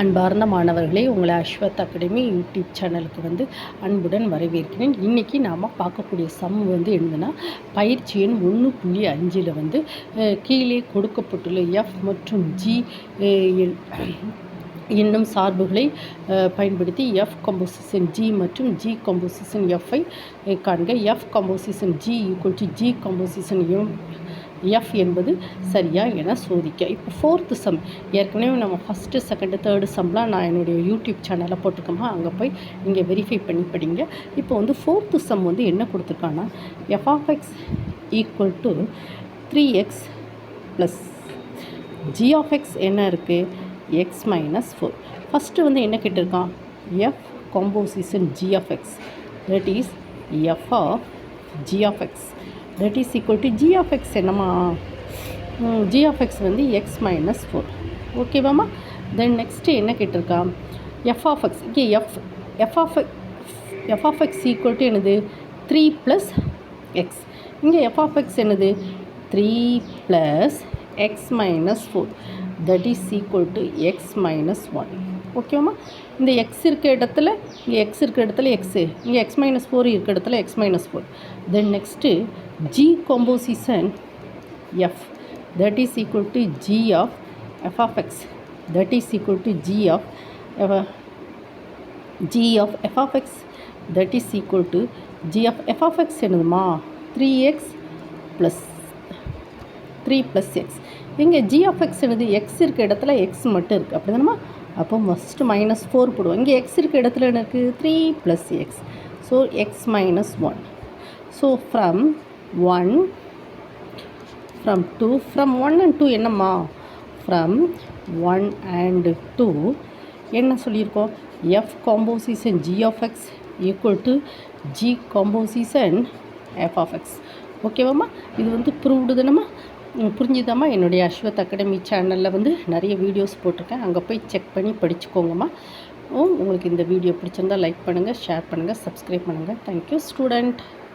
அன்பார்ந்த மாணவர்களே, உங்களை அஸ்வத் அகாடமி யூடியூப் சேனலுக்கு அன்புடன் வரவேற்கிறேன். இன்றைக்கி நாம் பார்க்கக்கூடிய சம் என்னதுன்னா, பயிற்சி எண் 1.5 கீழே கொடுக்கப்பட்டுள்ள எஃப் மற்றும் ஜி என்னும் சார்புகளை பயன்படுத்தி எஃப் கம்போசிஷன் ஜி மற்றும் ஜி கம்போசிஷன் எஃப்ஐ காண்க. F composition G equal to G composition F என்பது சரியா என சோதிக்க. இப்போ 4th சம் ஏற்கனவே நம்ம ஃபஸ்ட்டு செகண்டு தேர்டு சம்லாம் நான் என்னுடைய யூடியூப் சேனலில் போட்டிருக்கோமா, அங்கே போய் நீங்கள் வெரிஃபை பண்ணி படிங்க. இப்போ 4th சம் என்ன கொடுத்துருக்காங்கன்னா, f of x equal to 3x plus g of x என்ன இருக்குது, எக்ஸ் மைனஸ் 4. ஃபஸ்ட்டு என்ன கேட்டிருக்கான், f composition g of x, that is f of g of x that is equal to g of x என்னமா, g of x x minus 4. ஓகேவாம்மா. Then next என்ன கேட்டிருக்கா, f of x, இங்கே f of x equal to என்னது 3 plus x, இங்கே f of x என்னது 3 plus x minus 4, that is equal to x minus 1. ஓகேவாம்மா. இந்த X இருக்க இடத்துல இங்கே எக்ஸ் இருக்க இடத்துல எக்ஸு, இங்கே எக்ஸ் மைனஸ் 4 இருக்க இடத்துல x minus 4. Then next g composition f, that is equal to g of f of x, that is equal to g of f of x, that is equal to g of f of x என்னதுமா 3x plus 3 plus x. இங்கே g of x என்னது, x இருக்க இடத்துல X மட்டும் இருக்குது, அப்படி தானம்மா. அப்போ ஃபஸ்ட்டு -4 போடுவோம். இங்கே எக்ஸ் இருக்க இடத்துல என்ன இருக்குது, 3 plus X, so X minus 1. So from 1 and 2 என்னம்மா, ஃப்ரம் 1 and 2 என்ன சொல்லியிருக்கோம், f composition g of x equal to g composition f of x. ஓகேவாம்மா. இது ப்ரூவ்டு தானம்மா, புரிஞ்சுதாம்மா. என்னுடைய அஸ்வத் அகாடமி சேனலில் நிறைய வீடியோஸ் போட்டிருக்கேன், அங்கே போய் செக் பண்ணி படிச்சுக்கோங்கம்மா. உங்களுக்கு இந்த வீடியோ பிடிச்சிருந்தால் லைக் பண்ணுங்கள், ஷேர் பண்ணுங்கள், சப்ஸ்கிரைப் பண்ணுங்கள். Thank you student.